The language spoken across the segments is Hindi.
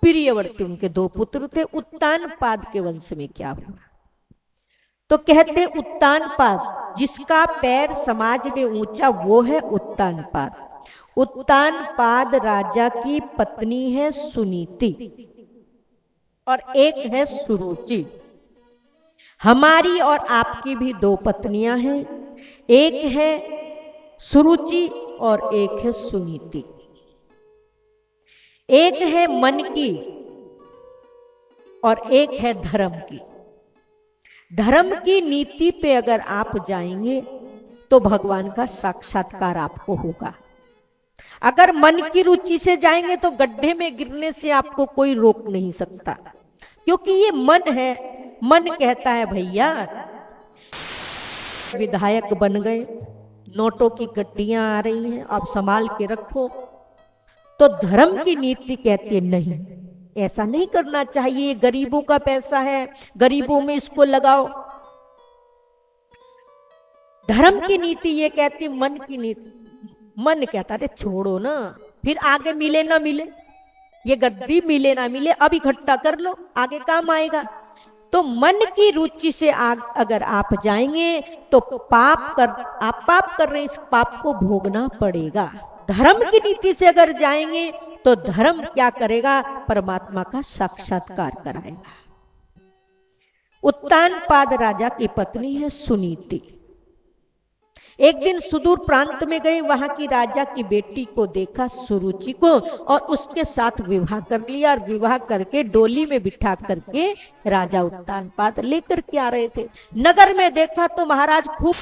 प्रियवर्ती उनके 2 पुत्र थे। उत्तानपाद के वंश में क्या हुआ? तो कहते उत्तानपाद, जिसका पैर समाज में ऊंचा वो है उत्तानपाद। उत्तानपाद राजा की पत्नी है सुनीति और एक है सुरुचि। हमारी और आपकी भी 2 पत्नियां हैं, एक है सुरुचि और एक है सुनीति। एक है मन की और एक है धर्म की। धर्म की नीति पे अगर आप जाएंगे तो भगवान का साक्षात्कार आपको होगा। अगर मन की रुचि से जाएंगे तो गड्ढे में गिरने से आपको कोई रोक नहीं सकता, क्योंकि ये मन है। मन कहता है भैया विधायक बन गए, नोटों की गड्डियां आ रही हैं, आप संभाल के रखो। तो धर्म की नीति कहती है नहीं, ऐसा नहीं करना चाहिए, गरीबों का पैसा है, गरीबों में इसको लगाओ। धर्म की नीति ये कहती, मन की नीति, मन कहता है छोड़ो ना, फिर आगे मिले ना मिले, ये गद्दी मिले ना मिले, अब इकट्ठा कर लो, आगे काम आएगा। तो मन की रुचि से अगर आप जाएंगे तो आप पाप कर रहे हैं, इस पाप को भोगना पड़ेगा। धर्म की नीति से अगर जाएंगे तो धर्म क्या करेगा? परमात्मा का साक्षात्कार कराएगा। उत्तानपाद राजा की पत्नी है सुनीति। एक दिन सुदूर प्रांत में गए, वहां की राजा की बेटी को देखा, सुरुचि को, और उसके साथ विवाह कर लिया। और विवाह करके डोली में बिठा करके राजा उत्तानपाद लेकर के आ रहे थे। नगर में देखा तो महाराज खूब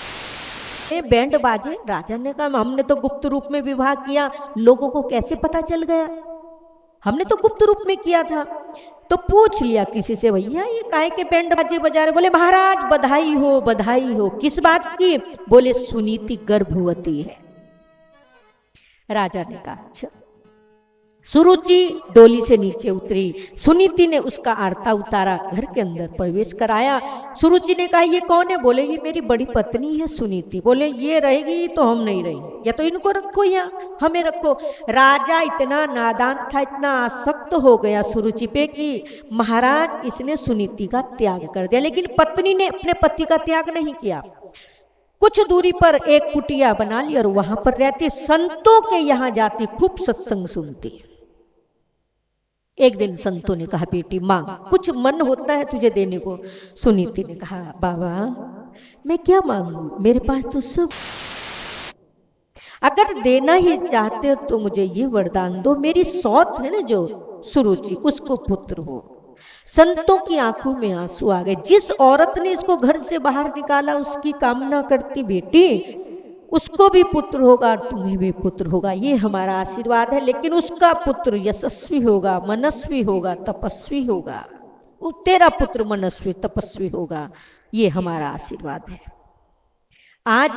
बैंड बाजे। राजा ने कहा हमने तो गुप्त रूप में विवाह किया, लोगों को कैसे पता चल गया? हमने तो गुप्त रूप में किया था। तो पूछ लिया किसी से, भैया ये काहे के बैंड बाजे बजा रहे? बोले महाराज बधाई हो, बधाई हो। किस बात की? बोले सुनीति गर्भवती है। राजा ने कहा अच्छा। सुरुचि डोली से नीचे उतरी, सुनीति ने उसका आरता उतारा, घर के अंदर प्रवेश कराया। सुरुचि ने कहा ये कौन है? बोले ये मेरी बड़ी पत्नी है सुनीति। बोले ये रहेगी तो हम नहीं रहेंगे, या तो इनको रखो या हमें रखो। राजा इतना नादान था, इतना आसक्त हो गया सुरुचि पे कि महाराज इसने सुनीति का त्याग कर दिया। लेकिन पत्नी ने अपने पति का त्याग नहीं किया। कुछ दूरी पर एक कुटिया बना ली और वहां पर रहती, संतों के यहां जाती, खूब सत्संग सुनती। एक दिन संतों ने कहा बेटी मांग, कुछ मन होता है तुझे देने को। सुनीति ने कहा बाबा मैं क्या मांगू, मेरे पास तो सब, अगर देना ही चाहते हो तो मुझे ये वरदान दो, मेरी सौत है ना जो सुरुचि, उसको पुत्र हो। संतों की आंखों में आंसू आ गए। जिस औरत ने इसको घर से बाहर निकाला उसकी कामना करती बेटी उसको भी पुत्र होगा और तुम्हें भी पुत्र होगा, ये हमारा आशीर्वाद है। लेकिन उसका पुत्र यशस्वी होगा, मनस्वी होगा, तपस्वी होगा। वो तेरा पुत्र मनस्वी तपस्वी होगा, ये हमारा आशीर्वाद है। आज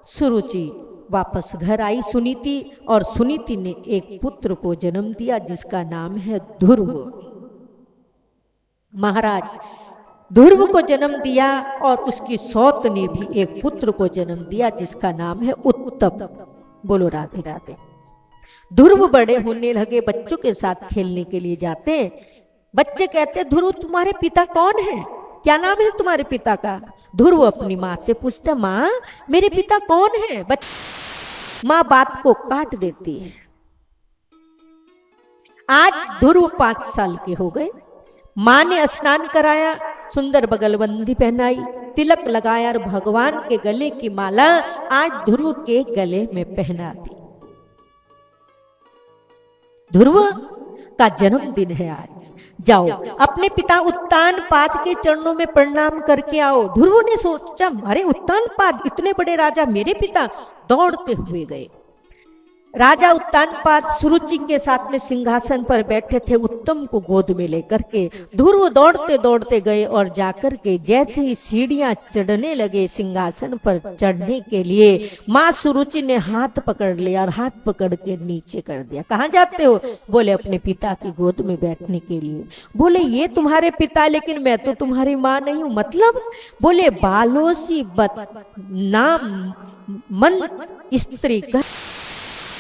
सुरुचि वापस घर आई सुनीति, और सुनीति ने एक पुत्र को जन्म दिया जिसका नाम है ध्रुव। महाराज ध्रुव को जन्म दिया और उसकी सौत ने भी एक पुत्र को जन्म दिया जिसका नाम है उत्तम। बोलो राधे राधे। ध्रुव बड़े होने लगे, बच्चों के साथ खेलने के लिए जाते। बच्चे कहते ध्रुव तुम्हारे पिता कौन है, क्या नाम है तुम्हारे पिता का? ध्रुव अपनी माँ से पूछता माँ मेरे पिता कौन है? माँ बात को काट देती है। आज ध्रुव 5 साल के हो गए। माँ ने स्नान कराया, सुंदर बगलबंदी पहनाई, तिलक लगाया और भगवान के गले की माला आज ध्रुव के गले में पहना दी। ध्रुव का जन्मदिन है आज, जाओ अपने पिता उत्तानपाद के चरणों में प्रणाम करके आओ। ध्रुव ने सोचा अरे उत्तानपाद इतने बड़े राजा मेरे पिता, दौड़ते हुए गए। राजा उत्तानपाद सुरुचि के साथ में सिंहासन पर बैठे थे, उत्तम को गोद में लेकर के। ध्रुव दौड़ते दौड़ते गए और जाकर के जैसे ही सीढ़ियां चढ़ने लगे सिंहासन पर चढ़ने के लिए, माँ सुरुचि ने हाथ पकड़ लिया और हाथ पकड़ के नीचे कर दिया। कहाँ जाते हो? बोले अपने पिता की गोद में बैठने के लिए। बोले ये तुम्हारे पिता, लेकिन मैं तो तुम्हारी माँ नहीं हूँ। मतलब? बोले बालों सी बत नाम मन स्त्री का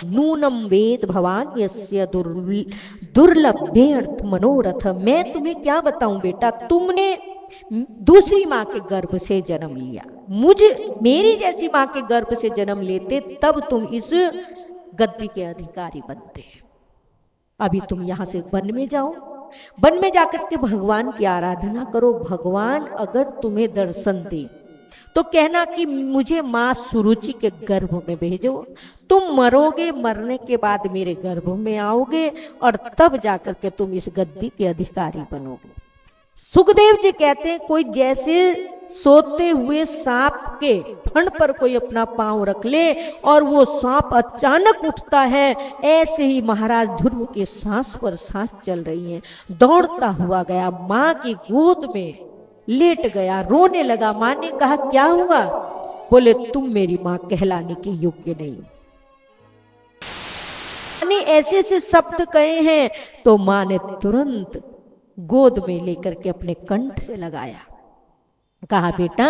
नूनम वेद भवान यस्य दुर्लभ्यर्थ मनोरथ। मैं तुम्हें क्या बताऊं बेटा, तुमने दूसरी माँ के गर्भ से जन्म लिया, मेरी जैसी माँ के गर्भ से जन्म लेते तब तुम इस गद्दी के अधिकारी बनते। अभी तुम यहां से वन में जाओ, वन में जाकर के भगवान की आराधना करो। भगवान अगर तुम्हें दर्शन दे तो कहना कि मुझे माँ सुरुचि के गर्भ में भेजो। तुम मरोगे, मरने के बाद मेरे गर्भ में आओगे और तब जाकर के तुम इस गद्दी के अधिकारी बनोगे। सुखदेव जी कहते हैं कोई जैसे सोते हुए सांप के फण पर कोई अपना पांव रख ले और वो सांप अचानक उठता है, ऐसे ही महाराज ध्रुव के सांस पर सांस चल रही है। दौड़ता हुआ गया, माँ की गोद में लेट गया, रोने लगा। माँ ने कहा क्या हुआ? बोले तुम मेरी माँ कहलाने के योग्य नहीं। ने ऐसे ऐसे शब्द कहे हैं तो माँ ने तुरंत गोद में लेकर के अपने कंठ से लगाया। कहा बेटा,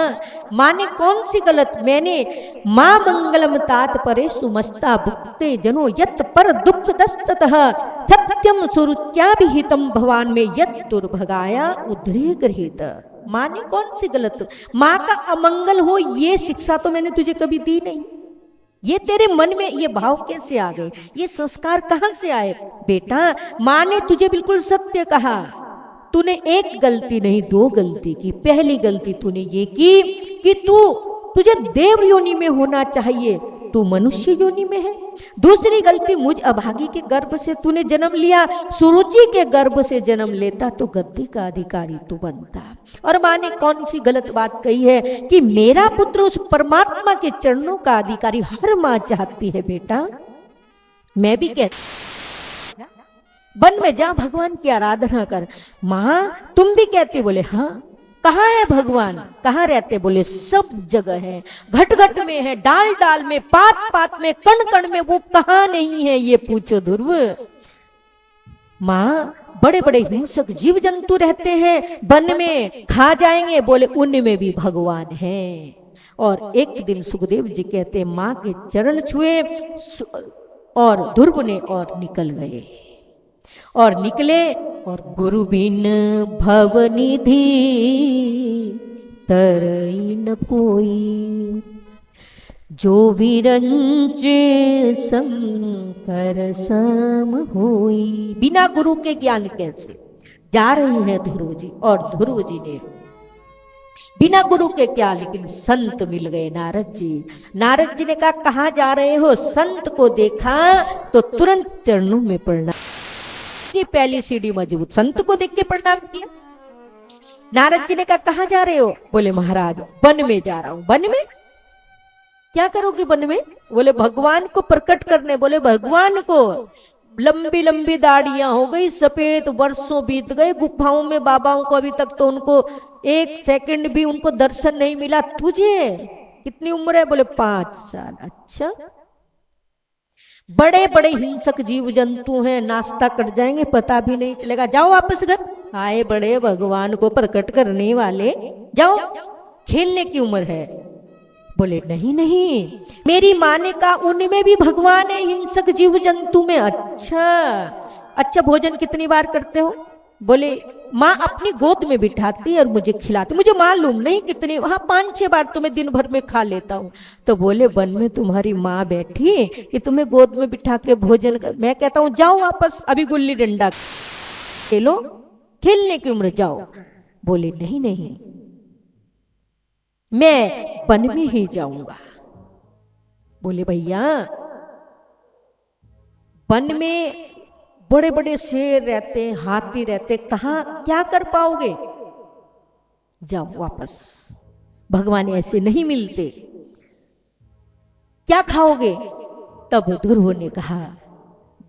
माँ ने कौन सी गलत, मैंने माँ मंगलम तात परे सुमस्ता भुक्ते जनो यत पर दुख दस्ततः सत्यम सुरुच्याभिहितम भवान में यत दुर्भगाया उद्रे गृहीत। माँ ने कौन सी गलत, माँ का अमंगल हो ये शिक्षा तो मैंने तुझे कभी दी नहीं। ये तेरे मन में ये भाव कैसे आ गए, ये संस्कार कहां से आए? बेटा, माँ ने तुझे बिल्कुल सत्य कहा। तूने एक गलती नहीं, दो गलती की। पहली गलती तूने ये की कि तुझे देव योनि में होना चाहिए, तू मनुष्य योनि में है। दूसरी गलती, मुझ अभागी के गर्भ से तूने जन्म लिया, सुरुचि के गर्भ से जन्म लेता तो गद्दी का अधिकारी तू बनता। और माँ ने कौन सी गलत बात कही है कि मेरा पुत्र उस परमात्मा के चरणों का अधिकारी हर माँ चाहती है। बेटा, मैं भी कहती वन में जा, भगवान की आराधना कर। माँ तुम भी कहती? बोले हाँ। कहाँ है भगवान, कहाँ रहते? बोले सब जगह है, घट घट में है, डाल डाल में, पात पात में, कण कण में। वो कहाँ नहीं है ये पूछो ध्रुव। माँ, बड़े बड़े हिंसक जीव जंतु रहते हैं वन में, खा जाएंगे। बोले उनमें भी भगवान है। और एक दिन सुखदेव जी कहते माँ के चरण छुए और ध्रुव ने और निकल गए। और निकले और गुरु बिन भवनिधि तरई न कोई, जो विरंच शंकर सम होई। बिना गुरु के ज्ञान कैसे जा रही है ध्रुव जी। और ध्रुव जी ने बिना गुरु के क्या, लेकिन संत मिल गए नारद जी। नारद जी ने कहा कहाँ जा रहे हो? संत को देखा तो तुरंत चरणों में प्रणाम। पहली सीढ़ी मजबूत, संत को देख के प्रणाम किया। नारद जी ने कहा कहाँ जा रहे हो? बोले महाराज वन में जा रहा हूं। वन में क्या करोगे? वन में? बोले भगवान को प्रकट करने। बोले भगवान को? लंबी लंबी दाढ़ियां हो गई, सफेद, वर्षों बीत गए गुफाओं में बाबाओं को, अभी तक तो उनको एक सेकंड भी उनको दर्शन नहीं मिला। तुझे कितनी उम्र है? बोले 5 साल। अच्छा, बड़े बड़े हिंसक जीव जंतु हैं, नाश्ता कट जाएंगे पता भी नहीं चलेगा। जाओ वापस घर। आए बड़े भगवान को प्रकट करने वाले, जाओ, खेलने की उम्र है। बोले नहीं नहीं, मेरी माँ ने कहा उनमें भी भगवान है, हिंसक जीव जंतु में। अच्छा, भोजन कितनी बार करते हो? बोले माँ अपनी गोद में बिठाती है और मुझे खिलाती, मुझे मालूम नहीं कितनी, हाँ 5-6 बार तुम्हें दिन भर में खा लेता हूँ। तो बोले वन में तुम्हारी माँ बैठी कि तुम्हें गोद में बिठा के भोजन कर। मैं कहता हूँ जाओ वापस, अभी गुल्ली डंडा खेलो, खेलने की उम्र, जाओ। बोले नहीं नहीं, मैं वन में ही जाऊंगा। बोले भैया वन में बड़े बड़े शेर रहते हैं, हाथी रहते, कहाँ क्या कर पाओगे? जाओ वापस, भगवान ऐसे नहीं मिलते। क्या खाओगे? तब ध्रुव ने कहा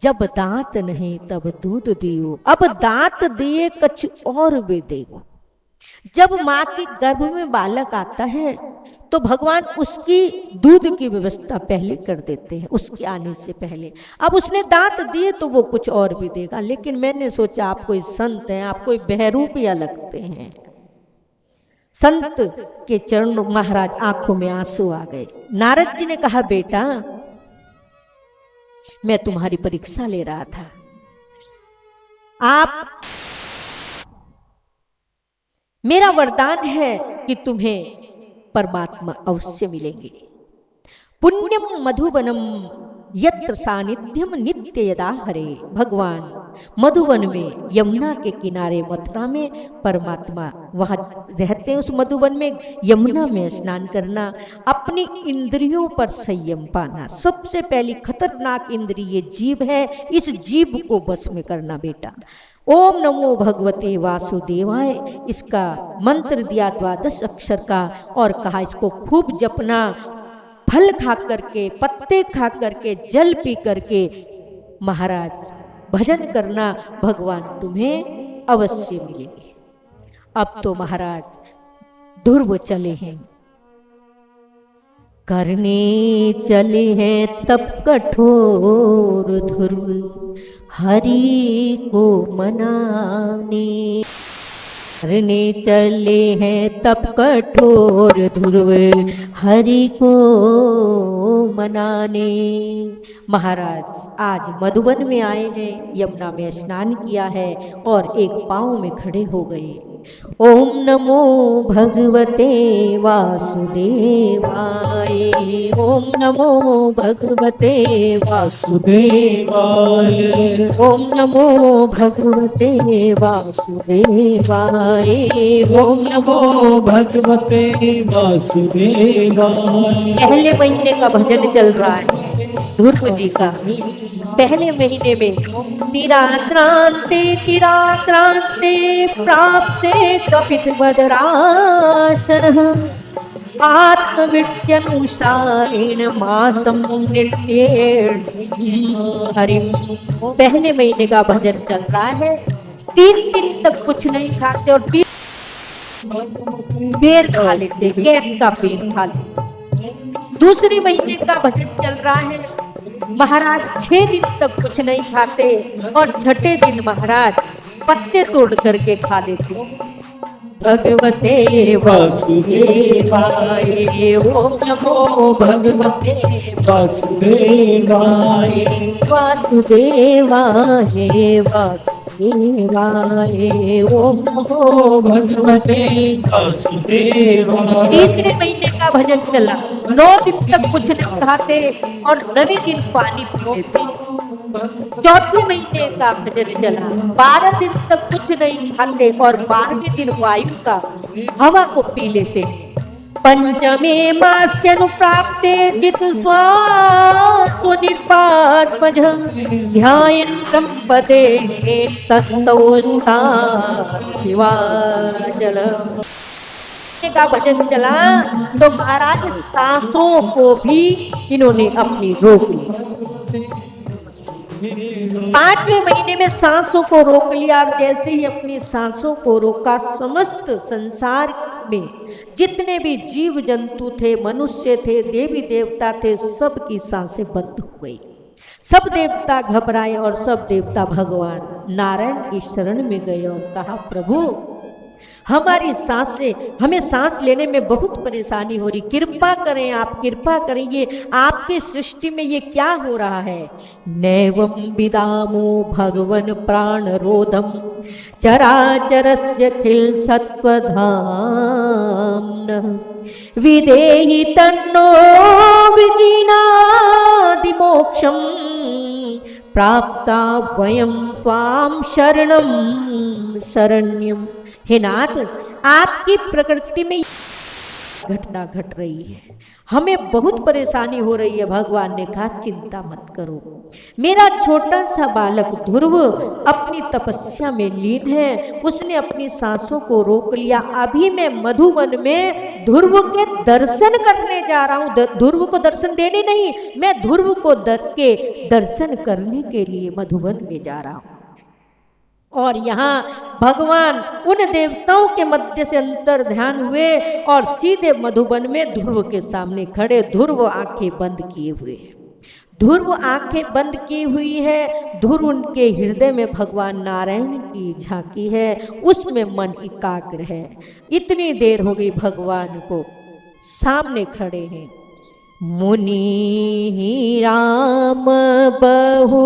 जब दांत नहीं तब दूध दियो, अब दांत दिए कुछ और भी देगो। जब माँ के गर्भ में बालक आता है तो भगवान उसकी दूध की व्यवस्था पहले कर देते हैं, उसके आने से पहले। अब उसने दांत दिए तो वो कुछ और भी देगा। लेकिन मैंने सोचा आप कोई संत हैं, आप कोई बहरूपिया लगते हैं। संत के चरणों, महाराज आंखों में आंसू आ गए। नारद जी ने कहा बेटा मैं तुम्हारी परीक्षा ले रहा था। आप, मेरा वरदान है कि तुम्हें परमात्मा अवश्य मिलेंगे। पुण्यम मधुबनम यत्र सानिध्यम नित्य यदा हरे। भगवान मधुबन में, यमुना के किनारे मथुरा में परमात्मा वहां रहते हैं। उस मधुबन में यमुना में स्नान करना, अपनी इंद्रियों पर संयम पाना। सबसे पहली खतरनाक इंद्रिय जीभ है, इस जीभ को बस में करना बेटा। ओम नमो भगवते वासुदेवाय, इसका मंत्र दिया 12 अक्षर का और कहा इसको खूब जपना। फल खा करके, पत्ते खा करके, जल पी करके महाराज भजन करना, भगवान तुम्हें अवश्य मिलेंगे। अब तो महाराज ध्रुव चले हैं, करने चले हैं तप कठोर ध्रुव हरि को मनाने। करने चले हैं तप कठोर ध्रुव हरि को मनाने। महाराज आज मधुबन में आए हैं, यमुना में स्नान किया है और एक पांव में खड़े हो गए। ओम नमो भगवते वासुदेवाय, ओम नमो भगवते वासुदेवाय, ओम नमो भगवते वासुदेवाय, ओम नमो भगवते वासुदेवाय। पहले महीने का भजन चल रहा है ध्रुव जी का। पहले महीने में निराक्रांते चिराक्रांते प्राप्ते कपित वदराशन आत्मवित्यनुसारेण मासम नृत्येण हरिम। पहले महीने का भजन चल रहा है, 3 दिन तक कुछ नहीं खाते और 3 पेड़ खा लेते, कैद का पेड़ खा लेते। दूसरे महीने का भजन चल रहा है, महाराज 6 दिन तक कुछ नहीं खाते और छठे दिन महाराज पत्ते तोड़ करके खा लेते। भगवते वासुदेवाय, ओम नमो भगवते वासुदेवाय, वासुदेवाय वासुदेवाय, ओम नमो भगवते वासुदेवाय। तीसरे महीने का भजन चला, 9 दिन तक कुछ नहीं खाते और 9वें दिन पानी पीते। चौथे महीने का भजन चला, 12 दिन तक कुछ नहीं खाते और 12वें दिन वायु का हवा को पी लेते। पंचमे मास्यनुप्राप्ते जित स्वासु निर्पात्मजं ध्यायन्तं पदे तस्थौ शिवाचलम्। का भजन चला तो महाराज सांसों को भी इन्होंने अपनी रोक ली। 5वें महीने में सांसों को रोक लिया और जैसे ही अपनी सांसों को रोका, समस्त संसार में जितने भी जीव जंतु थे, मनुष्य थे, देवी देवता थे, सबकी सांसें बंद हो गई। सब देवता घबराए और सब देवता भगवान नारायण की शरण में गए और कहा, प्रभु हमारी सांसें, हमें सांस लेने में बहुत परेशानी हो रही, कृपा करें, आप कृपा करें, ये आपकी सृष्टि में ये क्या हो रहा है। नैवं विदामो भगवन प्राण रोधम चराचरस्य खिल सत्वधाम विदेहि तन्नो विजिनादि मोक्षम प्राप्ता वयं त्वां शरणं शरण्यम। हे नाथ, आपकी प्रकृति में घटना घट रही है, हमें बहुत परेशानी हो रही है। भगवान ने कहा, चिंता मत करो, मेरा छोटा सा बालक ध्रुव अपनी तपस्या में लीन है, उसने अपनी सांसों को रोक लिया। अभी मैं मधुवन में ध्रुव के दर्शन करने जा रहा हूँ, ध्रुव को दर्शन देने नहीं, मैं ध्रुव को के दर्शन करने के लिए मधुवन में जा रहा हूँ। और यहाँ भगवान उन देवताओं के मध्य से अंतर ध्यान हुए और सीधे मधुबन में ध्रुव के सामने खड़े। ध्रुव आंखें बंद किए हुए, ध्रुव आंखें बंद की हुई है। ध्रुव उनके हृदय में भगवान नारायण की झांकी है, उसमें मन एकाग्र है। इतनी देर हो गई भगवान को सामने खड़े हैं। मुनि राम बहु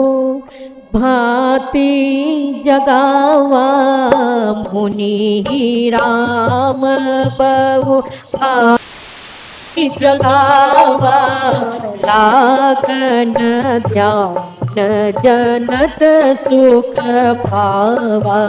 भांति जगावा, मुनि राम बहु भांति जगावा, लागन ध्यान जनत सुख पावा,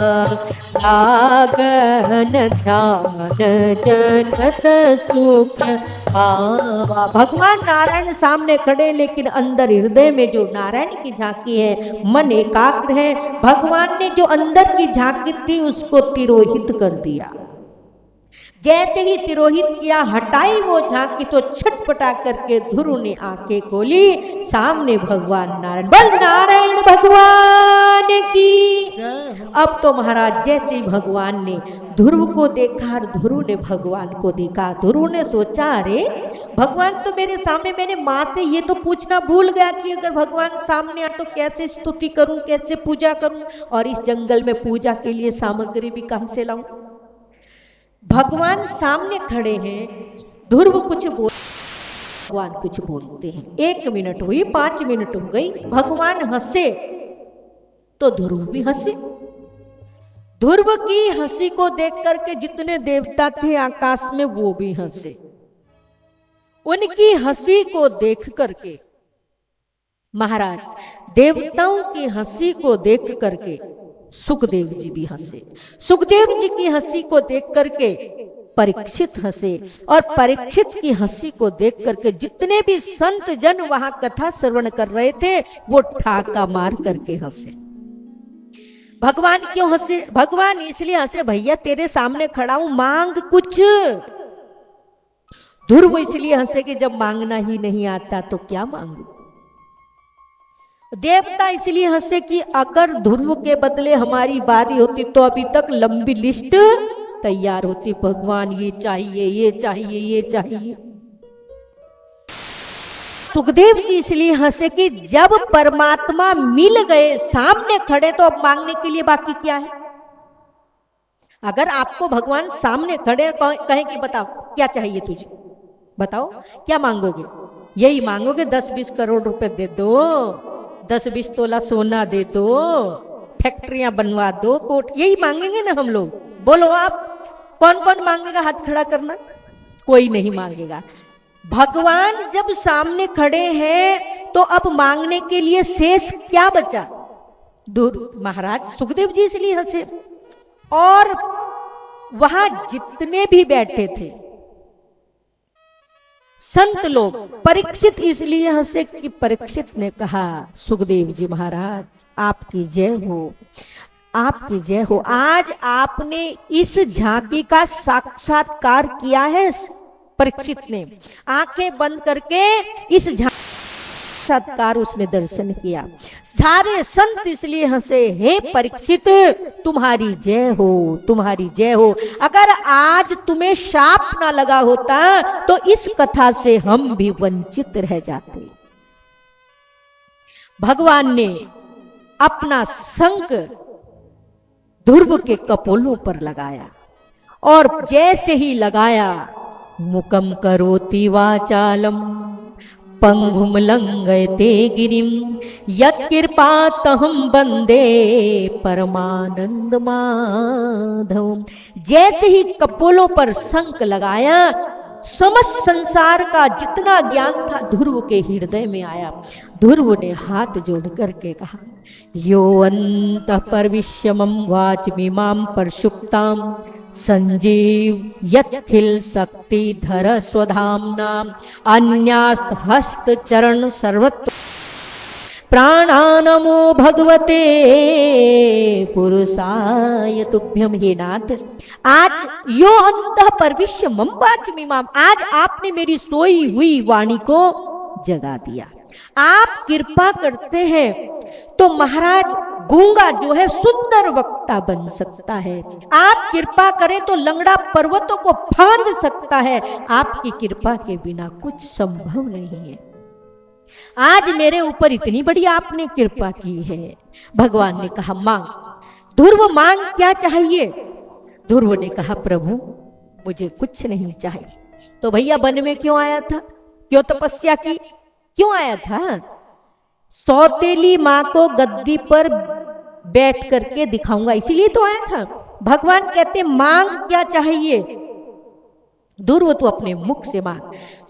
लागन ध्यान जनत सुख पावा। भगवान नारायण सामने खड़े, लेकिन अंदर हृदय में जो नारायण की झांकी है, मन एकाग्र है। भगवान ने जो अंदर की झांकी थी उसको तिरोहित कर दिया। जैसे ही तिरोहित किया, हटाई वो झांकी, तो छटपटा करके ध्रुव ने आंखें खोली, सामने भगवान नारायण। बल नारायण भगवान की। अब तो महाराज जैसे ही भगवान ने ध्रुव को देखा, ध्रुव ने भगवान को देखा, ध्रुव ने सोचा, अरे भगवान तो मेरे सामने, मैंने माँ से ये तो पूछना भूल गया कि अगर भगवान सामने आ तो कैसे स्तुति करूं, कैसे पूजा करूं, और इस जंगल में पूजा के लिए सामग्री भी कहां से लाऊं। भगवान सामने खड़े हैं, ध्रुव कुछ बोल, भगवान कुछ बोलते हैं। 1 मिनट हुई, 5 मिनट हो गई, भगवान हंसे तो ध्रुव भी हंसे। ध्रुव की हंसी को देख करके जितने देवता थे आकाश में वो भी हंसे। उनकी हंसी को देख करके महाराज, देवताओं की हंसी को देख करके सुखदेव जी भी हंसे। सुखदेव जी की हंसी को देख करके परीक्षित हंसे, और परीक्षित की हंसी को देख करके जितने भी संत जन वहां कथा श्रवण कर रहे थे वो ठाका मार करके हंसे। भगवान क्यों हंसे? भगवान इसलिए हंसे, भैया तेरे सामने खड़ा हूं, मांग कुछ। ध्रुव इसलिए हंसे कि जब मांगना ही नहीं आता तो क्या मांगू। देवता इसलिए हंसे कि अगर ध्रुव के बदले हमारी बारी होती तो अभी तक लंबी लिस्ट तैयार होती। भगवान ये चाहिए, ये चाहिए, ये चाहिए। सुखदेव जी इसलिए हंसे कि जब परमात्मा मिल गए, सामने खड़े, तो अब मांगने के लिए बाकी क्या है। अगर आपको भगवान सामने खड़े कहे कि बताओ क्या चाहिए तुझे, बताओ क्या मांगोगे। यही मांगोगे 10-20 करोड़ रुपए दे दो, 10-20 तोला सोना दे दो, फैक्ट्रियां बनवा दो, कोट, यही मांगेंगे ना हम लोग। बोलो आप, कौन कौन मांगेगा? हाथ खड़ा करना। कोई नहीं मांगेगा। भगवान जब सामने खड़े हैं तो अब मांगने के लिए शेष क्या बचा? दूर महाराज सुखदेव जी इसलिए हंसे, और वहां जितने भी बैठे थे संत लोग, परीक्षित इसलिए हंसे कि परीक्षित ने कहा, सुखदेव जी महाराज आपकी जय हो, आपकी जय हो। आज आपने इस झांकी का साक्षात्कार किया है। परीक्षित ने आंखें बंद करके इस साक्षात्कार उसने दर्शन किया। सारे संत इसलिए हंसे, हे परीक्षित तुम्हारी जय हो, तुम्हारी जय हो। अगर आज तुम्हें शाप ना लगा होता तो इस कथा से हम भी वंचित रह जाते। भगवान ने अपना शंख ध्रुव के कपोलों पर लगाया, और जैसे ही लगाया, मुकम करोति वाचालम पंगुम लंघयते गिरिम यत्कृपातहं वंदे परमानंद माधवम। जैसे ही कपोलों पर शंख लगाया, समस्त संसार का जितना ज्ञान था ध्रुव के हृदय में आया। ध्रुव ने हाथ जोड़ करके कहा, यो अंतः परविश्यमं वाचमिमां परशुक्तां संजीव यत्खिल शक्ति धर स्वधाम्ना अन्यास्त हस्त चरण सर्वत्र प्राणानमो भगवते पुरुषाय तुभ्यम। हे नाथ, आज यो अंतः परविश्यमं वाचमिमां, आज आपने मेरी सोई हुई वाणी को जगा दिया। आप कृपा करते हैं तो महाराज गूंगा जो है सुंदर वक्ता बन सकता है। आप कृपा करें तो लंगड़ा पर्वतों को फांद सकता है। आपकी कृपा के बिना कुछ संभव नहीं है। आज मेरे ऊपर इतनी बड़ी आपने कृपा की है। भगवान ने कहा, मांग। ध्रुव मांग क्या चाहिए? ध्रुव ने कहा, प्रभु मुझे कुछ नहीं चाहिए। तो भैया वन में क्यों आया था? क्यों तपस्या की, क्यों आया था? सौतेली माँ को गद्दी पर बैठ करके दिखाऊंगा, इसीलिए तो आया था। भगवान कहते मांग क्या चाहिए? ध्रुव तो अपने मुख से मांग।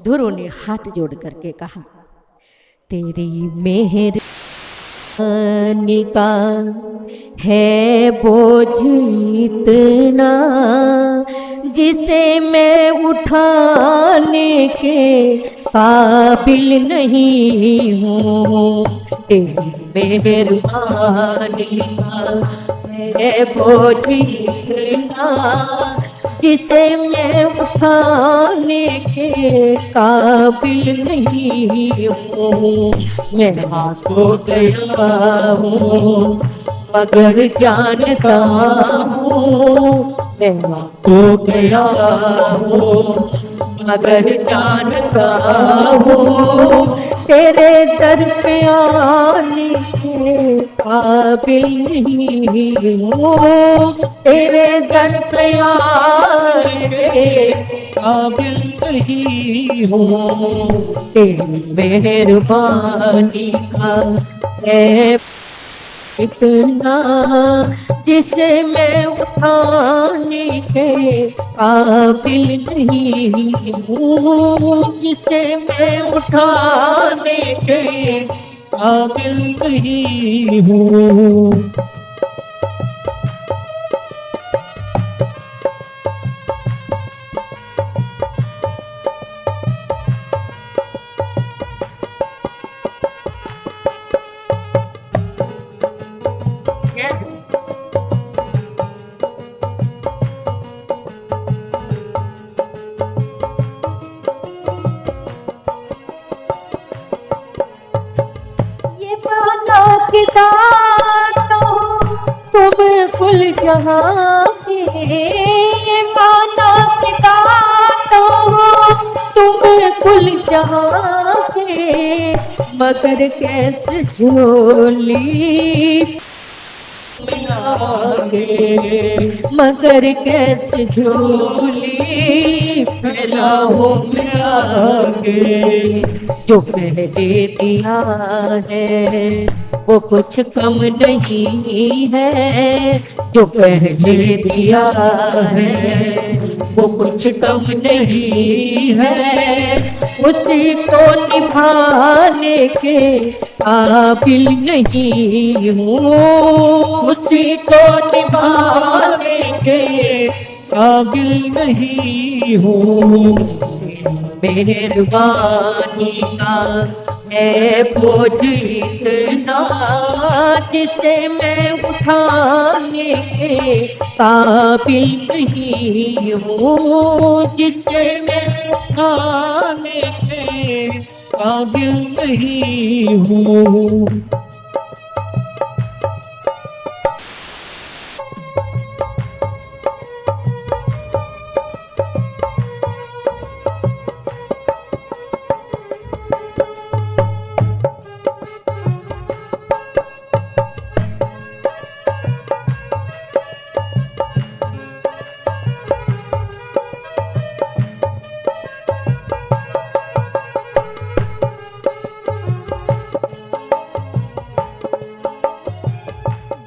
ध्रुव ने हाथ जोड़ करके कहा, तेरी मेहर का है बोझ इतना, जिसे मैं उठाने के काबिल नहीं हूँ। तेरी मेहरबानी का है बोझ इतना, जिसे मैं उठाने के काबिल नहीं हूँ। मैं हाथों गया हूँ मगर जानता हूँ, मैं हाथों गया हूँ मगर जानता हूँ, तेरे दर पे आने के काबिल नहीं हूँ। तेरे दर पे आने के काबिल नहीं हूँ। तेरी मेहरबानी का है इतना, जिसे मैं उठाने के काबिल नहीं हूँ। जिसे मैं उठाने के काबिल नहीं हूँ। तुम कुल जहां के, ये माना के दाता हो तुम कुल जहां के, मगर कैसे झोली मगर कैसे झोली फैलाओ मिलागे। जो पहले दिया है वो कुछ कम नहीं है, जो पहले दिया है वो कुछ कम नहीं है। उसी को निभाने के काबिल नहीं हूँ, उसी को निभाने के काबिल नहीं हूँ। मेहरबानी का है बोझ इतना, जिसे मैं उठाने के काबिल नहीं हूँ। जिसे मैं उठाने के काबिल नहीं हूँ।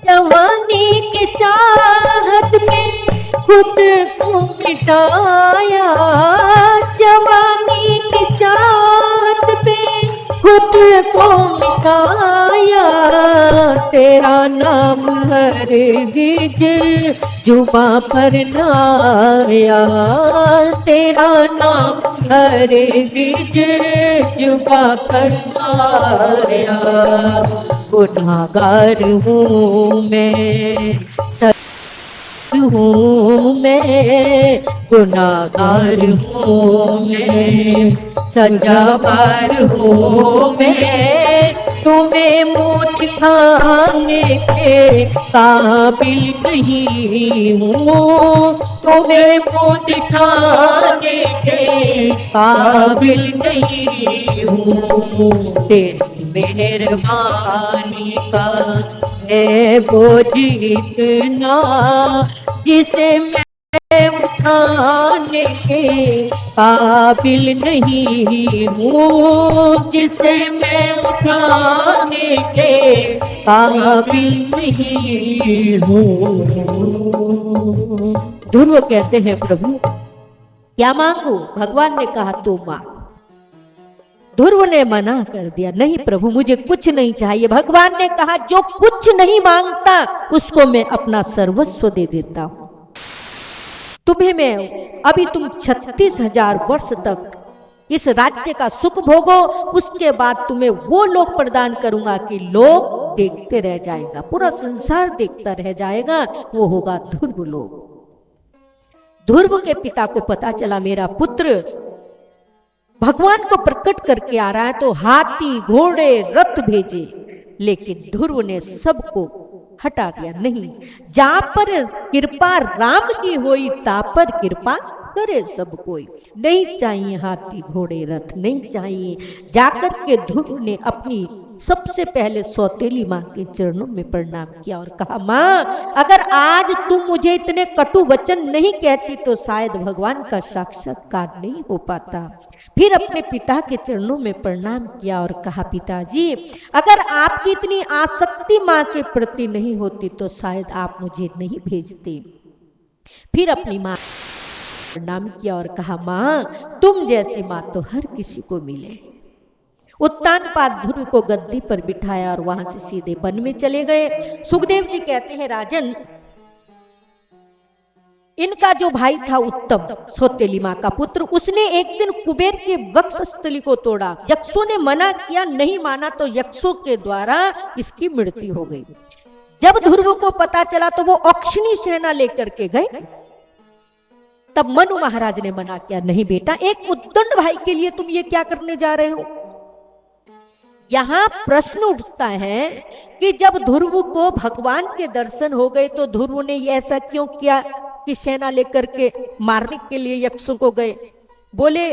जवानी की चाहत में खुद को मिटाया, जवानी की चाहत में खुद को मिटाया। तेरा नाम हरगिज जुबां पर ना आया, तेरा नाम हरगिज जुबां पर ना आया। गुनाहगार हूँ मैं, हूँ मैं, गुनाहगार हूँ मैं, सजावार हूँ मैं। तुम्हें मुँह दिखाने के काबिल नहीं हूँ, तुम्हें मुँह दिखाने के काबिल नहीं हूँ। तेरी मेहरबानी का है बोझ इतना, जिसे मैं उठाने के काबिल नहीं हूँ, जिसे मैं उठाने के काबिल नहीं हूँ। ध्रुव कहते हैं प्रभु क्या मांगू? भगवान ने कहा तू मांग। ध्रुव ने मना कर दिया, नहीं प्रभु मुझे कुछ नहीं चाहिए। भगवान ने कहा जो कुछ नहीं मांगता उसको मैं अपना सर्वस्व दे देता हूं। तुम्हें मैं अभी तुम 36,000 वर्ष तक इस राज्य का सुख भोगो, उसके बाद तुम्हें वो लोक प्रदान करूंगा कि लोग देखते रह जाएगा, पूरा संसार देखता रह जाएगा, वो होगा ध्रुव लोक। ध्रुव के पिता को पता चला मेरा पुत्र भगवान को प्रकट करके आ रहा है, तो हाथी घोड़े रथ भेजे, लेकिन ध्रुव ने सबको हटा दिया। नहीं, जा पर कृपा राम की होई, ता पर कृपा करे सब कोई। नहीं चाहिए हाथी घोड़े रथ, नहीं चाहिए। जाकर के ध्रुव ने अपनी सबसे पहले सौतेली माँ के चरणों में प्रणाम किया और कहा माँ अगर आज तुम मुझे इतने कटु वचन नहीं कहती तो शायद भगवान का साक्षात्कार नहीं हो पाता। फिर अपने पिता के चरणों में प्रणाम किया और कहा पिताजी अगर आपकी इतनी आसक्ति माँ के प्रति नहीं होती तो शायद आप मुझे नहीं भेजते। फिर अपनी माँ प्रणाम किया और कहा माँ तुम जैसी माँ तो हर किसी को मिले। उत्तानपाद ध्रुव को गद्दी पर बिठाया और वहां से सीधे वन में चले गए। सुखदेव जी कहते हैं राजन इनका जो भाई था उत्तम, सौतेली माँ का पुत्र, उसने एक दिन कुबेर के वक्षस्थली को तोड़ा। यक्षों ने मना किया, नहीं माना तो यक्षों के द्वारा इसकी मृत्यु हो गई। जब ध्रुव को पता चला तो वो अक्षिणी सेना लेकर के गए। तब मनु महाराज ने मना किया, नहीं बेटा एक उद्दंड भाई के लिए तुम ये क्या करने जा रहे हो। यहां प्रश्न उठता है कि जब ध्रुव को भगवान के दर्शन हो गए तो ध्रुव ने ऐसा क्यों किया कि सेना लेकर के मारने के लिए यक्षों को गए। बोले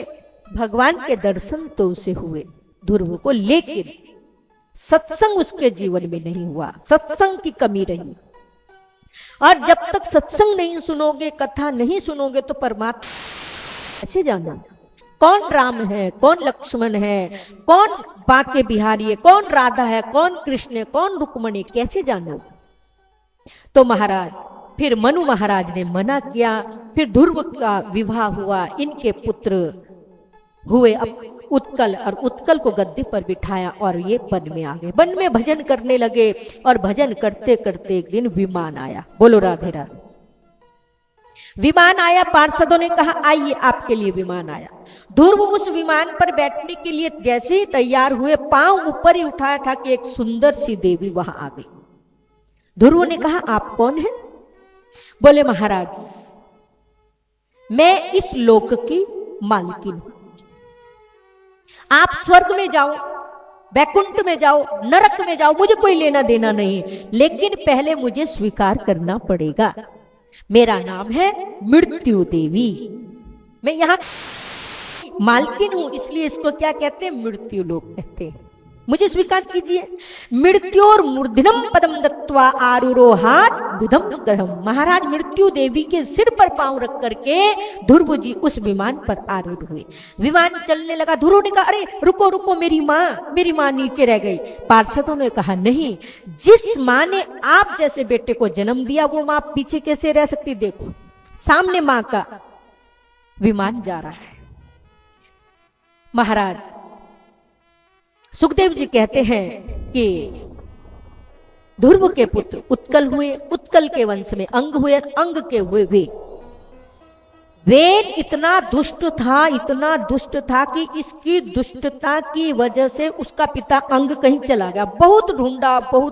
भगवान के दर्शन तो उसे हुए ध्रुव को, लेकिन सत्संग उसके जीवन में नहीं हुआ, सत्संग की कमी रही। और जब तक सत्संग नहीं सुनोगे, कथा नहीं सुनोगे तो परमात्मा कैसे जाना। कौन राम है, कौन लक्ष्मण है, कौन बांके बिहारी है, कौन राधा है, कौन कृष्ण है, कौन रुक्मणी, कैसे जानो। तो महाराज फिर मनु महाराज ने मना किया। फिर ध्रुव का विवाह हुआ, इनके पुत्र हुए उत्कल, और उत्कल को गद्दी पर बिठाया और ये वन में आ गए। वन में भजन करने लगे और भजन करते करते एक दिन विमान आया। बोलो राधे राधे। विमान आया, पार्षदों ने कहा आइए आपके लिए विमान आया। ध्रुव उस विमान पर बैठने के लिए जैसे ही तैयार हुए, पांव ऊपर ही उठाया था कि एक सुंदर सी देवी वहां आ गई। ध्रुव ने कहा आप कौन हैं। बोले महाराज मैं इस लोक की मालकिन हूं, आप स्वर्ग में जाओ, वैकुंठ में जाओ, नरक में जाओ, मुझे कोई लेना देना नहीं, लेकिन पहले मुझे स्वीकार करना पड़ेगा। मेरा नाम है मृत्यु देवी, मैं यहाँ मालकिन हूं, इसलिए इसको क्या कहते हैं, मृत्यु लोक कहते हैं। मुझे स्वीकार कीजिए। मृत्यु और मूर्धनम पदम दत्वा आरुरोहात बुधम ग्रहम। महाराज मृत्यु देवी के सिर पर पांव रख करके ध्रुव जी उस विमान पर आरूढ़ हुए। विमान चलने लगा। ध्रुव ने कहा अरे रुको रुको, मेरी माँ नीचे रह गई। पार्षदों ने कहा नहीं, जिस माँ ने आप जैसे बेटे को जन्म दिया वो माँ पीछे कैसे रह सकती। देखो सामने माँ का विमान जा रहा है। महाराज सुखदेव जी कहते हैं कि ध्रुव के पुत्र उत्कल हुए, उत्कल के वंश में अंग हुए, अंग के हुए वेद इतना दुष्ट था कि इसकी दुष्टता की वजह से उसका पिता अंग कहीं चला गया। बहुत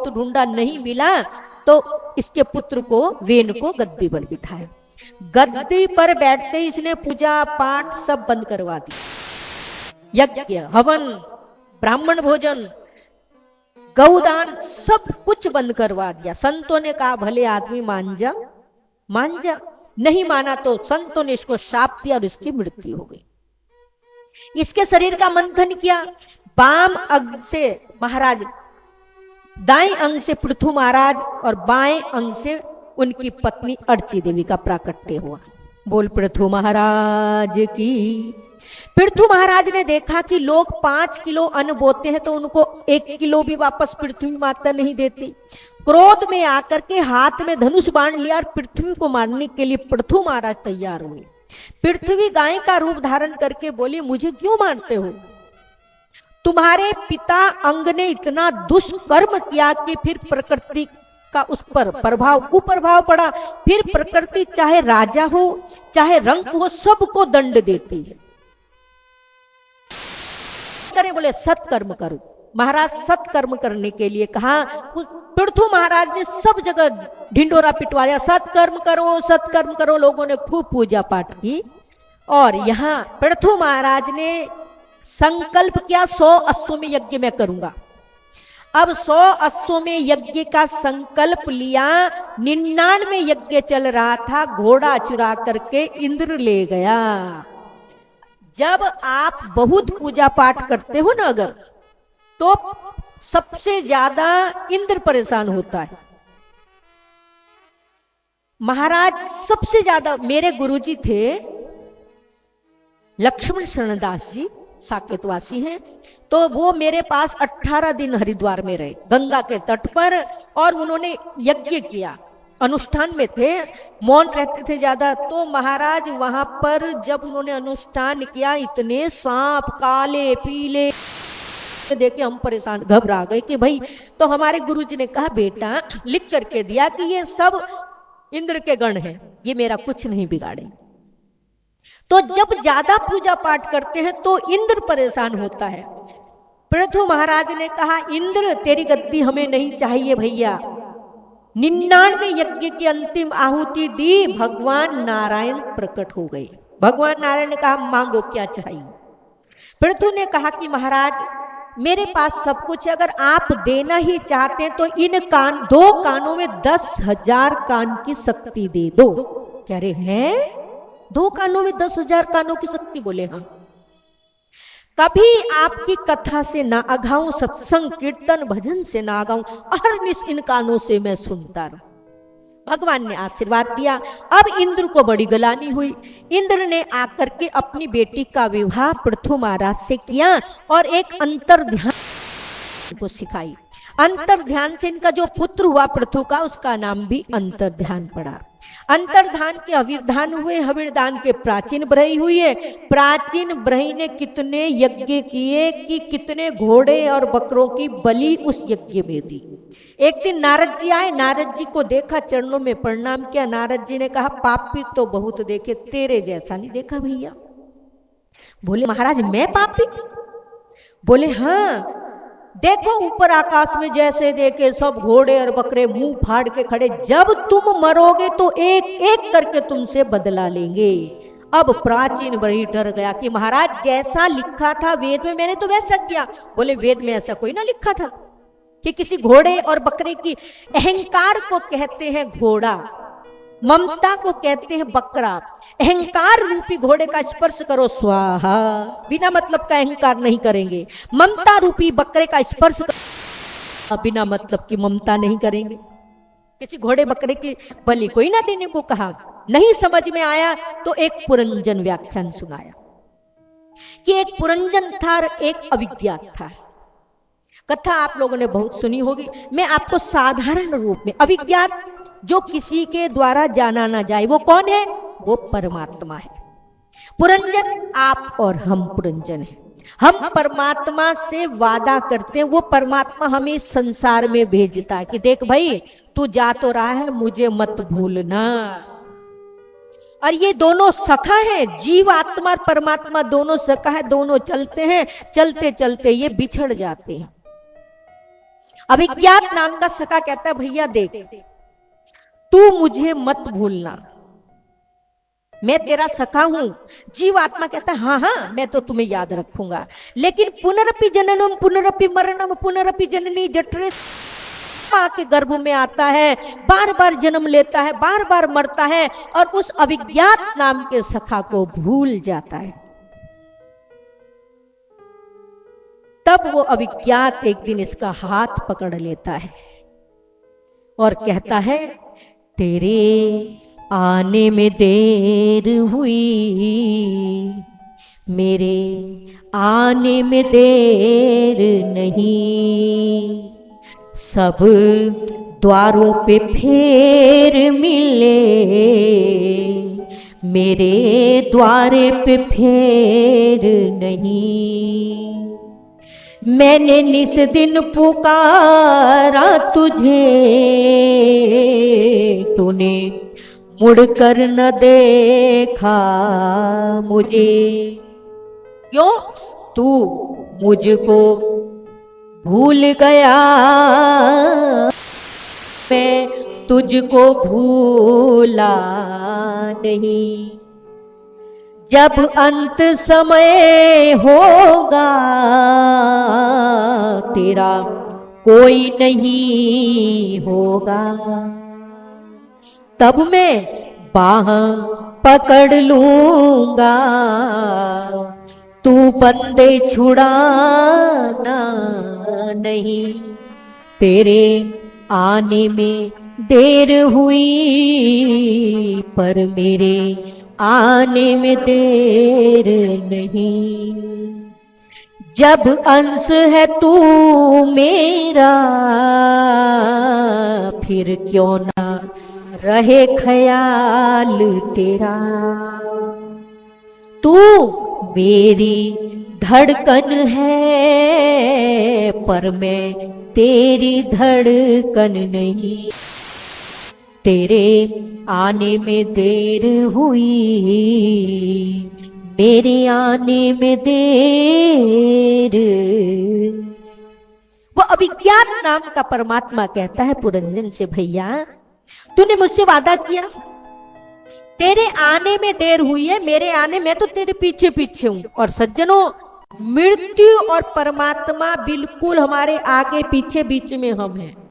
ढूंढा नहीं मिला, तो इसके पुत्र को वेन को गद्दी पर बिठाया। गद्दी पर बैठते ही इसने पूजा पाठ सब बंद करवा दिया। यज्ञ हवन, ब्राह्मण भोजन, गौदान सब कुछ बंद करवा दिया। संतों ने कहा भले आदमी मान जा। नहीं माना तो संतों ने इसको शाप दिया और इसकी मृत्यु हो गई। इसके शरीर का मंथन किया। बाम अंग से महाराज, दाएं अंग से पृथु महाराज और बाएं अंग से उनकी पत्नी अर्ची देवी का प्राकट्य हुआ। बोल पृथु महाराज की पृथु महाराज ने देखा कि लोग 5 किलो अन्न बोते हैं तो उनको 1 किलो भी वापस पृथ्वी माता नहीं देती। क्रोध में आकर के हाथ में धनुष बाण लिया और पृथ्वी को मारने के लिए पृथु महाराज तैयार हुए। पृथ्वी गाय का रूप धारण करके बोली, मुझे क्यों मारते हो? तुम्हारे पिता अंग ने इतना दुष्कर्म किया कि फिर प्रकृति का उस पर कुप्रभाव पड़ा। फिर प्रकृति चाहे राजा हो चाहे रंक हो सबको दंड देती है। करे बोले सत्कर्म करो। महाराज सत्कर्म करने के लिए कहा। पृथु महाराज ने सब जगह ढिंडोरा पिटवाया, सत्कर्म करो सत्कर्म करो। लोगों ने खूब पूजा पाठ की और यहाँ पृथु महाराज ने संकल्प किया 100 अश्वमेध यज्ञ में करूंगा। अब 100 अश्वमेध यज्ञ का संकल्प लिया। 99 यज्ञ चल रहा था, घोड़ा चुरा करके इंद्र ले गया। जब आप बहुत पूजा पाठ करते हो ना अगर, तो सबसे ज्यादा इंद्र परेशान होता है। महाराज सबसे ज्यादा, मेरे गुरुजी थे लक्ष्मण शरणदास जी, साकेतवासी हैं, तो वो मेरे पास 18 दिन हरिद्वार में रहे गंगा के तट पर, और उन्होंने यज्ञ किया, अनुष्ठान में थे, मौन रहते थे ज्यादा। तो महाराज वहां पर जब उन्होंने अनुष्ठान किया, इतने सांप काले पीले देखे हम परेशान घबरा गए कि भाई। तो हमारे गुरुजी ने कहा, बेटा लिख करके दिया कि ये सब इंद्र के गण हैं, ये मेरा कुछ नहीं बिगाड़े। तो जब ज्यादा पूजा पाठ करते हैं तो इंद्र परेशान होता है। पृथु महाराज ने कहा, इंद्र तेरी गद्दी हमें नहीं चाहिए भैया। 99 यज्ञ की अंतिम आहुति दी, भगवान नारायण प्रकट हो गए। भगवान नारायण ने कहा, मांगो क्या चाहिए। पृथु ने कहा कि महाराज मेरे पास सब कुछ है, अगर आप देना ही चाहते हैं तो इन दो कानों में 10,000 कान की शक्ति दे दो। कह रहे हैं 2 कानों में 10,000 कानों की शक्ति? बोले हाँ। कभी आपकी कथा से ना अघाऊं, सत्संग कीर्तन भजन से ना अघाऊं, अहरनिश इन कानों से मैं सुनता रहूं। भगवान ने आशीर्वाद दिया। अब इंद्र को बड़ी गलानी हुई। इंद्र ने आकर के अपनी बेटी का विवाह पृथु महाराज से किया और एक अंतर ध्यान को सिखाई। अंतर ध्यान से इनका जो पुत्र हुआ पृथु का, उसका नाम भी अंतर ध्यान पड़ा। अंतर्धान के हविर्धान हुए, हविर्धान के प्राचीन ब्रही हुई है। प्राचीन ब्रही ने कितने यज्ञ किए कि कितने घोड़े और बकरों की बलि उस यज्ञ में दी। एक दिन नारद जी आए, नारद जी को देखा, चरणों में प्रणाम किया। नारद जी ने कहा, पापी तो बहुत देखे, तेरे जैसा नहीं देखा भैया। बोले महाराज मैं पापी? बोले हाँ, देखो ऊपर आकाश में जैसे देखे सब घोड़े और बकरे मुंह फाड़ के खड़े, जब तुम मरोगे तो एक एक करके तुमसे बदला लेंगे। अब प्राचीन बड़ी डर गया कि महाराज जैसा लिखा था वेद में मैंने तो वैसा किया। बोले वेद में ऐसा कोई ना लिखा था कि किसी घोड़े और बकरे की, अहंकार को कहते हैं घोड़ा, ममता को कहते हैं बकरा। अहंकार रूपी घोड़े का स्पर्श करो स्वाहा, बिना मतलब का अहंकार नहीं करेंगे। ममता रूपी बकरे का स्पर्श करो, बिना मतलब की ममता नहीं करेंगे। किसी घोड़े बकरे की बलि कोई ना देने को कहा। नहीं समझ में आया तो एक पुरंजन व्याख्यान सुनाया कि एक पुरंजन था और एक अविज्ञात था। कथा आप लोगों ने बहुत सुनी होगी, मैं आपको साधारण रूप में, अविज्ञात जो किसी के द्वारा जाना ना जाए, वो कौन है? वो परमात्मा है। पुरंजन आप और हम पुरंजन हैं। हम परमात्मा से वादा करते हैं, वो परमात्मा हमें संसार में भेजता है कि देख भाई तू जा तो रहा है, मुझे मत भूलना। और ये दोनों सखा है, जीव आत्मा और परमात्मा दोनों सखा है, दोनों चलते हैं, चलते चलते ये बिछड़ जाते हैं। अविज्ञात नाम का सखा कहता है भैया देख तू मुझे मत भूलना, मैं तेरा सखा हूं। जीव आत्मा कहता है हाँ हाँ मैं तो तुम्हें याद रखूंगा। लेकिन पुनरपि जननम पुनरपि मरणम पुनरपि जननी जठरे, मां के गर्भ में आता है, बार बार जन्म लेता है, बार बार मरता है और उस अविज्ञात नाम के सखा को भूल जाता है। तब वो अविज्ञात एक दिन इसका हाथ पकड़ लेता है और कहता है तेरे आने में देर हुई, मेरे आने में देर नहीं, सब द्वारों पे फेर मिले, मेरे द्वारे पे फेर नहीं। मैंने निस दिन पुकारा तुझे, तूने मुड़कर न देखा मुझे। क्यों? तू मुझको भूल गया, मैं तुझको भूला नहीं। जब अंत समय होगा तेरा कोई नहीं होगा, तब मैं बाह पकड़ लूंगा, तू बंदे छुड़ाना नहीं। तेरे आने में देर हुई पर मेरे आने में देर नहीं। जब अंश है तू मेरा, फिर क्यों ना रहे ख्याल तेरा। तू मेरी धड़कन है पर मैं तेरी धड़कन नहीं। तेरे आने में देर हुई, मेरे आने में देर। वो अभिज्ञात नाम का परमात्मा कहता है पुरंजन से, भैया तूने मुझसे वादा किया, तेरे आने में देर हुई है, मेरे आने में तो तेरे पीछे पीछे हूं। और सज्जनों, मृत्यु और परमात्मा बिल्कुल हमारे आगे पीछे बीच में हम हैं।